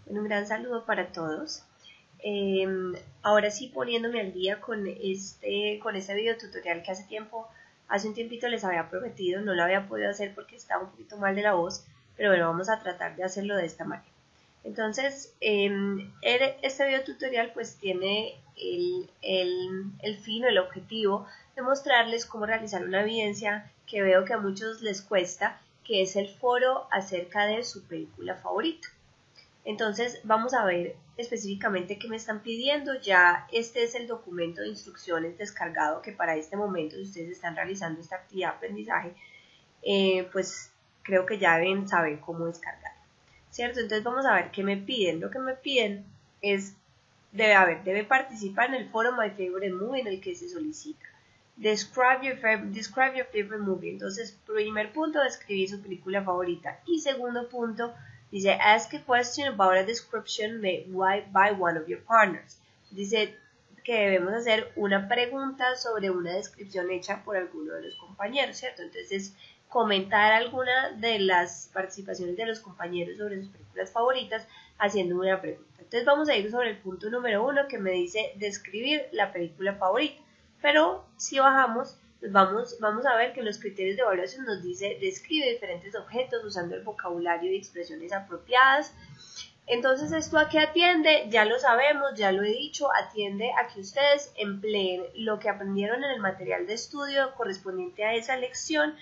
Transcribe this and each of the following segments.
Un gran saludo para todos. Ahora sí, poniéndome al día con este video tutorial que hace un tiempito les había prometido, no lo había podido hacer porque estaba un poquito mal de la voz, pero bueno, vamos a tratar de hacerlo de esta manera. Entonces, este video tutorial pues tiene el fin o el objetivo de mostrarles cómo realizar una evidencia que veo que a muchos les cuesta, que es el foro acerca de su película favorita. Entonces vamos a ver específicamente qué me están pidiendo. Ya este es el documento de instrucciones descargado que para este momento, si ustedes están realizando esta actividad de aprendizaje, pues creo que ya deben saber cómo descargar, ¿cierto? Entonces vamos a ver qué me piden. Lo que me piden es, debe participar en el foro My Favorite Movie en el que se solicita. Describe your favorite movie. Entonces, primer punto, describir su película favorita. Y segundo punto, dice, ask a question about a description made by one of your partners. Dice que debemos hacer una pregunta sobre una descripción hecha por alguno de los compañeros, ¿cierto? Entonces, comentar alguna de las participaciones de los compañeros sobre sus películas favoritas haciendo una pregunta. Entonces, vamos a ir sobre el punto número 1 que me dice describir la película favorita. Pero si bajamos, pues vamos a ver que en los criterios de evaluación nos dice describe diferentes objetos usando el vocabulario y expresiones apropiadas. Entonces, ¿esto a qué atiende? Ya lo sabemos, ya lo he dicho, atiende a que ustedes empleen lo que aprendieron en el material de estudio correspondiente a esa lección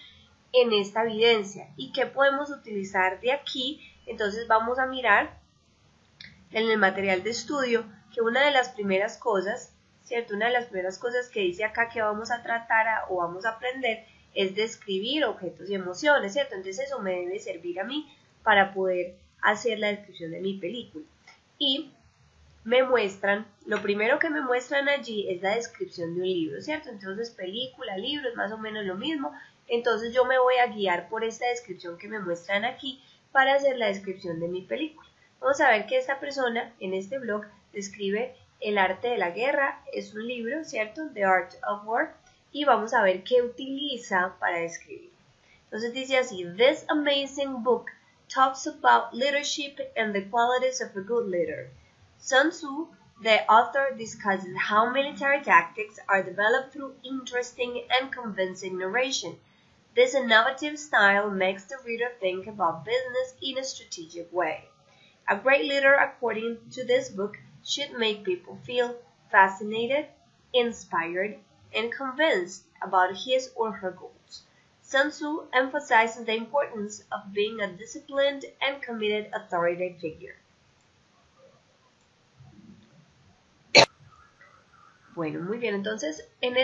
en esta evidencia. ¿Y qué podemos utilizar de aquí? Entonces vamos a mirar en el material de estudio que una de las primeras cosas, ¿cierto? Una de las primeras cosas que dice acá que vamos a tratar o vamos a aprender es describir objetos y emociones, ¿cierto? Entonces eso me debe servir a mí para poder hacer la descripción de mi película. Y me muestran, lo primero que me muestran allí es la descripción de un libro, ¿cierto? Entonces película, libro es más o menos lo mismo. Entonces yo me voy a guiar por esta descripción que me muestran aquí para hacer la descripción de mi película. Vamos a ver que esta persona en este blog describe El arte de la guerra, es un libro, ¿cierto? The Art of War, y vamos a ver qué utiliza para describir. Entonces dice así, this amazing book talks about leadership and the qualities of a good leader. Sun Tzu, the author, discusses how military tactics are developed through interesting and convincing narration. This innovative style makes the reader think about business in a strategic way. A great leader, according to this book, should make people feel fascinated, inspired, and convinced about his or her goals. Sun Tzu emphasizes the importance of being a disciplined and committed authority figure. Bueno, muy bien, entonces en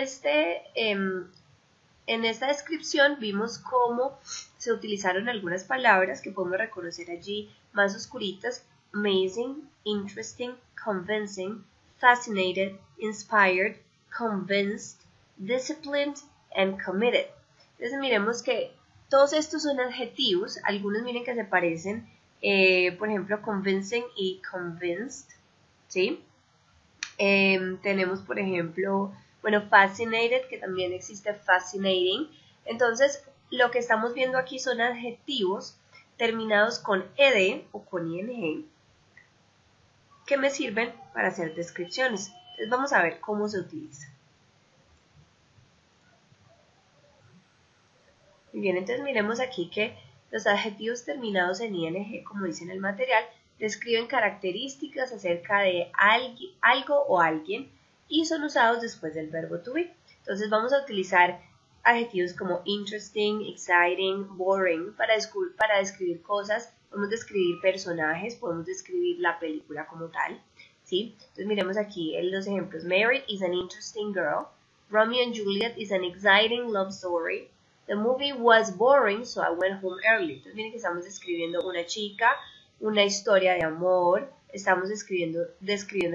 esta descripción vimos cómo se utilizaron algunas palabras que podemos reconocer allí más oscuritas: amazing, interesting, convincing, fascinated, inspired, convinced, disciplined, and committed. Entonces miremos que todos estos son adjetivos, algunos miren que se parecen, por ejemplo convincing y convinced, ¿sí? Tenemos por ejemplo, bueno, fascinated, que también existe fascinating. Entonces lo que estamos viendo aquí son adjetivos terminados con ed o con ing que me sirven para hacer descripciones. Entonces vamos a ver cómo se utiliza. Muy bien, entonces miremos aquí que los adjetivos terminados en ing, como dice en el material, describen características acerca de algo o alguien y son usados después del verbo to be. Entonces vamos a utilizar adjetivos como interesting, exciting, boring para describir cosas. Podemos describir personajes, podemos describir la película como tal, ¿sí? Entonces miremos aquí los ejemplos. Mary is an interesting girl. Romeo and Juliet is an exciting love story. The movie was boring, so I went home early. Entonces miren que estamos describiendo una chica, una historia de amor, estamos describiendo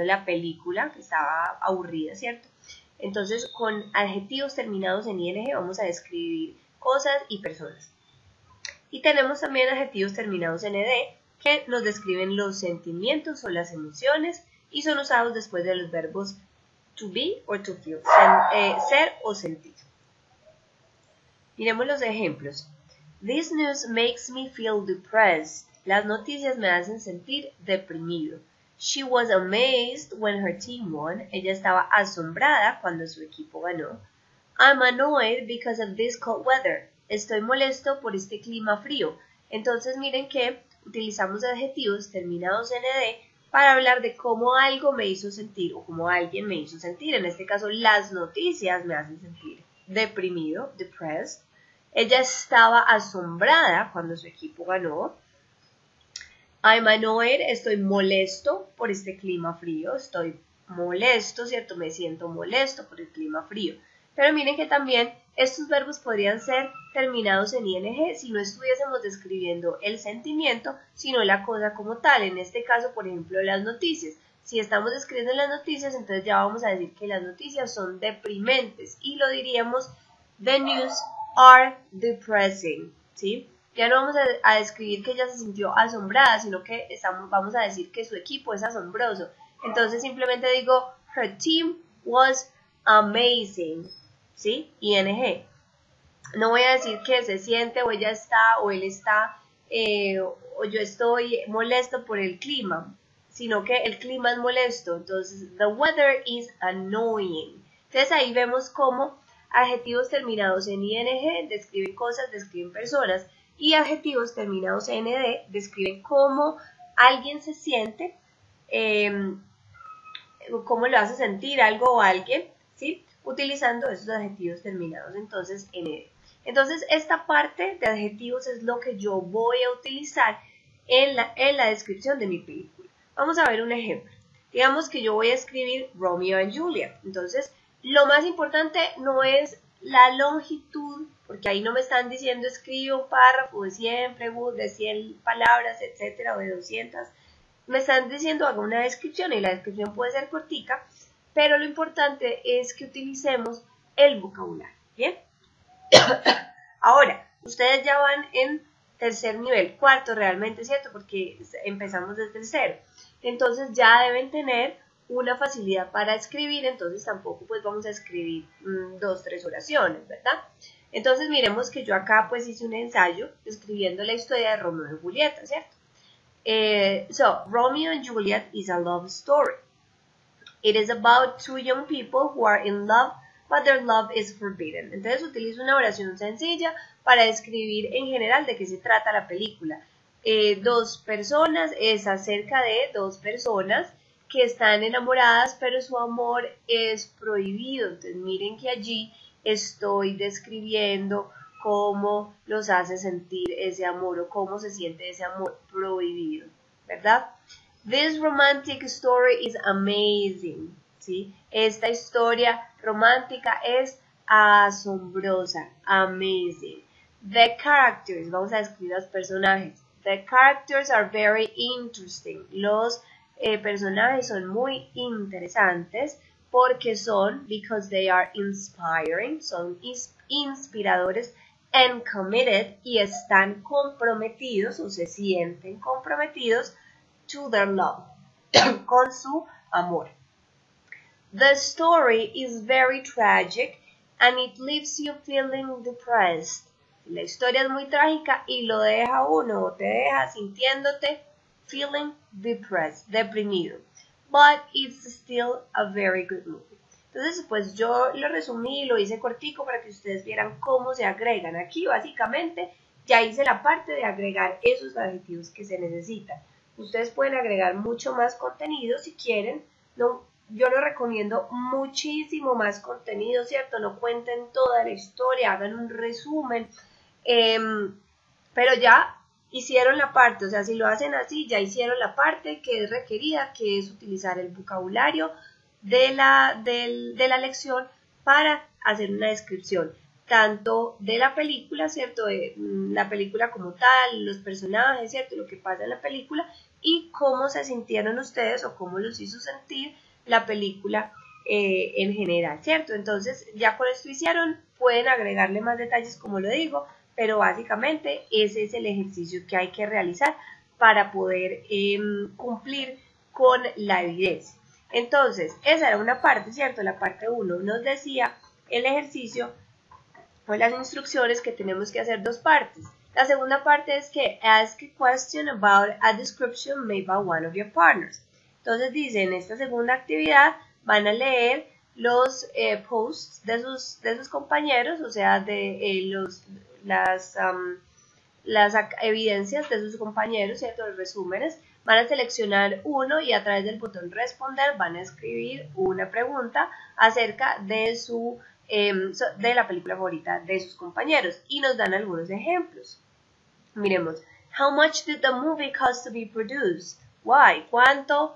la película que estaba aburrida, ¿cierto? Entonces con adjetivos terminados en ing vamos a describir cosas y personas. Y tenemos también adjetivos terminados en ed que nos describen los sentimientos o las emociones y son usados después de los verbos to be or to feel, ser o sentir. Miremos los ejemplos. This news makes me feel depressed. Las noticias me hacen sentir deprimido. She was amazed when her team won. Ella estaba asombrada cuando su equipo ganó. I'm annoyed because of this cold weather. Estoy molesto por este clima frío. Entonces miren que utilizamos adjetivos terminados en ed para hablar de cómo algo me hizo sentir o cómo alguien me hizo sentir. En este caso, las noticias me hacen sentir deprimido, depressed. Ella estaba asombrada cuando su equipo ganó. I'm annoyed, estoy molesto por este clima frío. Estoy molesto, ¿cierto? Me siento molesto por el clima frío. Pero miren que también estos verbos podrían ser terminados en ing si no estuviésemos describiendo el sentimiento, sino la cosa como tal. En este caso, por ejemplo, las noticias. Si estamos describiendo las noticias, entonces ya vamos a decir que las noticias son deprimentes y lo diríamos the news are depressing, ¿sí? Ya no vamos a describir que ella se sintió asombrada, sino que vamos a decir que su equipo es asombroso. Entonces simplemente digo, her team was amazing, ¿sí? ING. No voy a decir que se siente o ella está o él está o yo estoy molesto por el clima, sino que el clima es molesto. Entonces, the weather is annoying. Entonces ahí vemos cómo adjetivos terminados en ing describen cosas, describen personas, y adjetivos terminados en ed describen cómo alguien se siente, cómo lo hace sentir algo o alguien, ¿sí? Utilizando esos adjetivos terminados entonces en ed. Entonces esta parte de adjetivos es lo que yo voy a utilizar en la descripción de mi película. Vamos a ver un ejemplo. Digamos que yo voy a escribir Romeo and Juliet. Entonces lo más importante no es la longitud, porque ahí no me están diciendo escribe un párrafo de 100, de 100 palabras, etcétera, o de 200. Me están diciendo haga una descripción y la descripción puede ser cortica, pero lo importante es que utilicemos el vocabulario, ¿bien? Ahora, ustedes ya van en tercer nivel, cuarto realmente, ¿cierto? Porque empezamos desde el cero. Entonces ya deben tener una facilidad para escribir, entonces tampoco pues vamos a escribir 2, 3 oraciones, ¿verdad? Entonces miremos que yo acá pues hice un ensayo escribiendo la historia de Romeo y Julieta, ¿cierto? So, Romeo and Juliet is a love story. It is about two young people who are in love, but their love is forbidden. Entonces utilizo una oración sencilla para describir en general de qué se trata la película. Dos personas, es acerca de dos personas que están enamoradas, pero su amor es prohibido. Entonces miren que allí estoy describiendo cómo los hace sentir ese amor o cómo se siente ese amor prohibido, ¿verdad? This romantic story is amazing, ¿sí? Esta historia romántica es asombrosa, amazing. The characters, vamos a describir los personajes. The characters are very interesting. Los personajes son muy interesantes porque son, because they are inspiring, son inspiradores, and committed, y están comprometidos o se sienten comprometidos to their love, con su amor. The story is very tragic and it leaves you feeling depressed. La historia es muy trágica y lo deja uno o te deja sintiéndote feeling depressed, deprimido. But it's still a very good movie. Entonces, pues yo lo resumí, lo hice cortico para que ustedes vieran cómo se agregan. Aquí básicamente ya hice la parte de agregar esos adjetivos que se necesitan. Ustedes pueden agregar mucho más contenido si quieren. No, yo lo recomiendo muchísimo más contenido, ¿cierto? No cuenten toda la historia, hagan un resumen. Pero ya hicieron la parte, o sea, si lo hacen así, ya hicieron la parte que es requerida, que es utilizar el vocabulario de la lección para hacer una descripción, tanto de la película, ¿cierto? De la película como tal, los personajes, ¿cierto? Lo que pasa en la película y cómo se sintieron ustedes o cómo los hizo sentir la película en general, ¿cierto? Entonces, ya con esto hicieron, pueden agregarle más detalles, como lo digo, pero básicamente ese es el ejercicio que hay que realizar para poder cumplir con la evidencia. Entonces, esa era una parte, ¿cierto? La parte 1 nos decía el ejercicio o las instrucciones que tenemos que hacer dos partes. La segunda parte es que ask a question about a description made by one of your partners. Entonces dice, en esta segunda actividad van a leer los posts de sus compañeros, o sea, de las evidencias de sus compañeros, ¿cierto? Los resúmenes. Van a seleccionar uno y a través del botón responder van a escribir una pregunta acerca de de la película favorita de sus compañeros y nos dan algunos ejemplos. Miremos, how much did the movie cost to be produced? Why? ¿Cuánto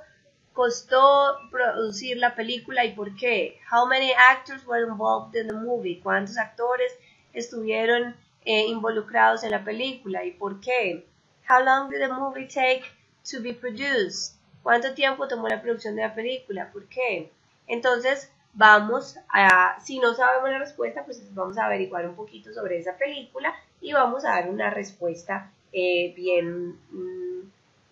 costó producir la película y por qué? How many actors were involved in the movie? ¿Cuántos actores estuvieron involucrados en la película y por qué? How long did the movie take to be produced? ¿Cuánto tiempo tomó la producción de la película? ¿Por qué? Entonces, si no sabemos la respuesta, pues vamos a averiguar un poquito sobre esa película y vamos a dar una respuesta bien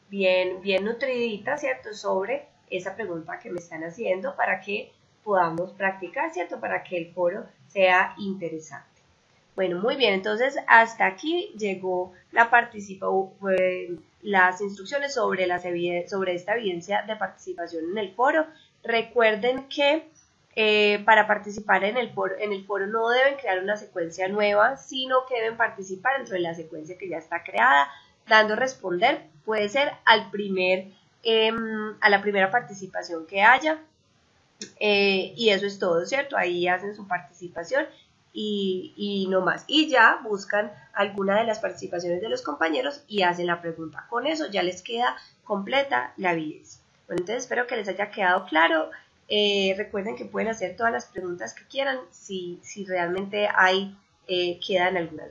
nutridita, ¿cierto? Sobre esa pregunta que me están haciendo para que podamos practicar, ¿cierto? Para que el foro sea interesante. Bueno, muy bien, entonces hasta aquí llegó las instrucciones sobre esta evidencia de participación en el foro. Recuerden que para participar en el foro no deben crear una secuencia nueva, sino que deben participar dentro de la secuencia que ya está creada, dando responder, puede ser a la primera participación que haya, y eso es todo, ¿cierto? Ahí hacen su participación y no más. Y ya buscan alguna de las participaciones de los compañeros y hacen la pregunta. Con eso ya les queda completa la evidencia. Bueno, entonces espero que les haya quedado claro. Recuerden que pueden hacer todas las preguntas que quieran si realmente quedan algunas.